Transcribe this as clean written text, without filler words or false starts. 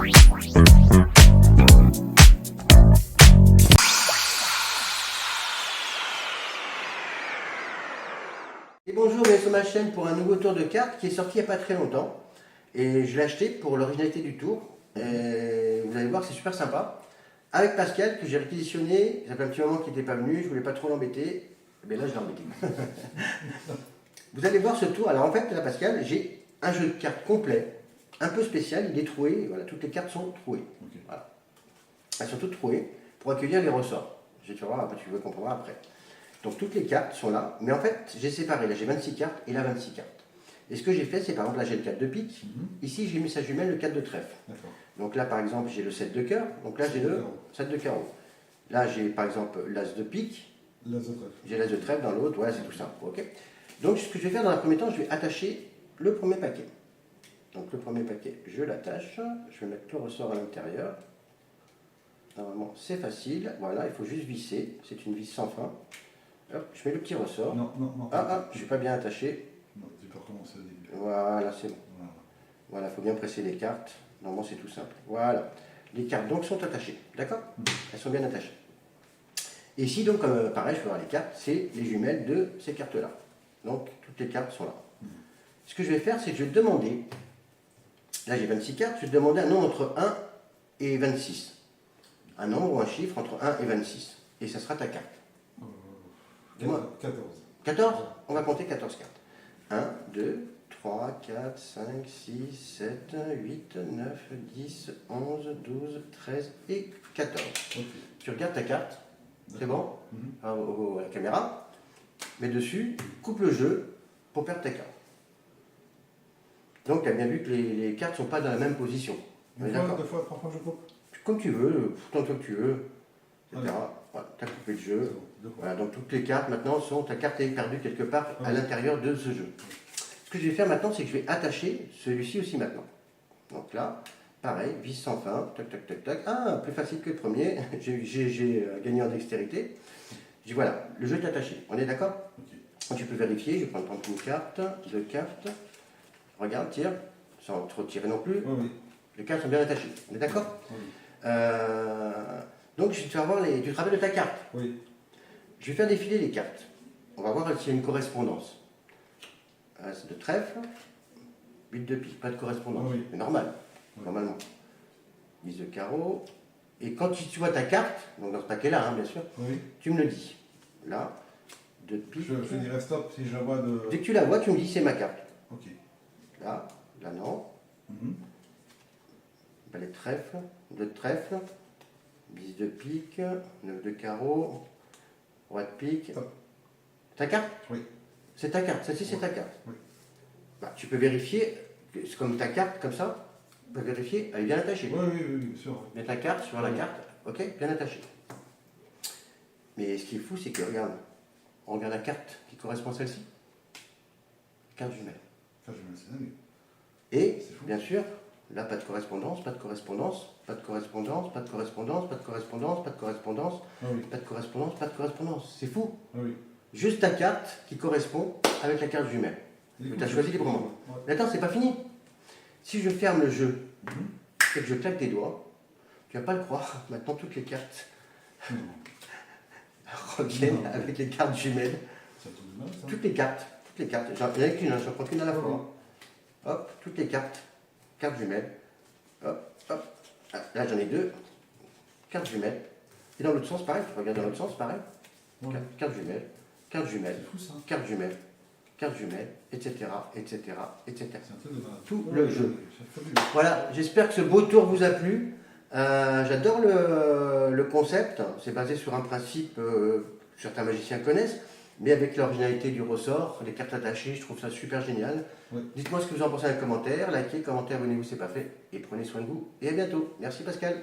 Et bonjour, bienvenue sur ma chaîne pour un nouveau tour de cartes qui est sorti il n'y a pas très longtemps. Et je l'ai acheté pour l'originalité du tour. Et vous allez voir, c'est super sympa. Avec Pascal, que j'ai réquisitionné, ça fait un petit moment qu'il n'était pas venu, je voulais pas trop l'embêter. Mais là, je l'ai embêté. Vous allez voir ce tour. Alors en fait, là, Pascal, j'ai un jeu de cartes complet, un peu spécial, il est troué. Voilà, toutes les cartes sont trouées. Okay. Voilà. Elles sont toutes trouées pour accueillir les ressorts. Tu vas voir, tu veux comprendre après. Donc toutes les cartes sont là, mais en fait j'ai séparé, là j'ai 26 cartes et là 26 cartes. Et ce que j'ai fait, c'est par exemple là j'ai le 4 de pique, ici j'ai mis sa jumelle le 4 de trèfle. Donc là par exemple j'ai le 7 de cœur, donc là j'ai le 7 de carreau. Là j'ai par exemple l'as de pique, j'ai l'as de trèfle dans l'autre, ouais c'est tout simple. Okay. Donc ce que je vais faire dans un premier temps, je vais attacher le premier paquet. Donc le premier paquet, je l'attache, je vais mettre le ressort à l'intérieur. Normalement c'est facile, voilà, il faut juste visser, c'est une vis sans fin. Hop, je mets le petit ressort. Non. Ah, je ne suis pas bien attaché. Non, tu peux recommencer au début. Voilà, c'est bon. Voilà, il faut bien presser les cartes. Normalement, c'est tout simple. Voilà. Les cartes, donc, sont attachées. D'accord? Elles sont bien attachées. Et ici, donc, pareil, je peux voir les cartes, c'est les jumelles de ces cartes-là. Donc, toutes les cartes sont là. Ce que je vais faire, c'est que je vais demander, là, j'ai 26 cartes, je vais demander un nombre entre 1 et 26. Un nombre ou un chiffre entre 1 et 26. Et ça sera ta carte. 14. 14? On va compter 14 cartes. 1, 2, 3, 4, 5, 6, 7, 8, 9, 10, 11, 12, 13 et 14. Okay. Tu regardes ta carte, c'est bon? À la caméra. Mets dessus, coupe le jeu pour perdre ta carte. Donc tu as bien vu que les cartes ne sont pas dans la même position. Deux fois, 3 fois je coupe? Comme tu veux, tant que tu veux, etc. Voilà, tu as coupé le jeu. Voilà, donc toutes les cartes maintenant sont, ta carte est perdue quelque part à l'intérieur de ce jeu. Ce que je vais faire maintenant, c'est que je vais attacher celui-ci aussi maintenant. Donc là, pareil, vis sans fin, tac, tac, tac, tac. Ah, plus facile que le premier, j'ai gagné en dextérité. Je dis voilà, le jeu est attaché, on est d'accord? Donc tu peux vérifier, je vais prendre une carte, deux cartes. Regarde, tire, sans trop tirer non plus. Les cartes sont bien attachées, on est d'accord? Donc je vais te faire voir tu te rappelles de ta carte? Oui. Je vais faire défiler les cartes. On va voir s'il y a une correspondance. As de trèfle, 8 de pique, pas de correspondance. C'est normal, normalement. 10 de carreau. Et quand tu vois ta carte, donc dans ce paquet-là, hein, bien sûr, tu me le dis. Là, de pique. Je dirais stop si je la vois de... Dès que tu la vois, tu me dis c'est ma carte. Ok. Là non. Les trèfles, 2 de trèfle, 10 de pique, 9 de carreau, roi de pique. Ta carte? Oui. C'est ta carte, celle-ci c'est ta carte. Oui. Bah, tu peux vérifier, c'est comme ta carte, comme ça, tu peux vérifier, elle est bien attachée. Oui, bien sûr. Mets ta carte sur la carte, ok, bien attachée. Mais ce qui est fou, c'est que regarde, on regarde la carte qui correspond à celle-ci. Carte jumelle. Carte jumelle, c'est dingue. Et, bien sûr, là, pas de correspondance, pas de correspondance, pas de correspondance, pas de correspondance, pas de correspondance, pas de correspondance, pas de correspondance, pas de correspondance. C'est fou. Juste ta carte qui correspond avec la carte jumelle. Tu as choisi librement. Mais attends, c'est pas fini. Si je ferme le jeu et que je claque des doigts, tu vas pas le croire, maintenant toutes les cartes reviennent avec les cartes jumelles. Toutes les cartes. J'en ai qu'une, j'en prends qu'une à la fois. Hop, toutes les cartes jumelles. Hop. Là j'en ai 2. Cartes jumelles. Et dans l'autre sens, pareil. Tu regardes dans l'autre sens, pareil. Carte jumelle. Carte jumelle, carte jumelle, carte jumelle, etc. Tout le jeu. Voilà, j'espère que ce beau tour vous a plu. J'adore le concept. C'est basé sur un principe que certains magiciens connaissent, mais avec l'originalité du ressort, les cartes attachées, je trouve ça super génial. Dites-moi ce que vous en pensez dans les commentaires. Likez, commentaire, abonnez-vous si ce n'est pas fait. Et prenez soin de vous. Et à bientôt. Merci Pascal.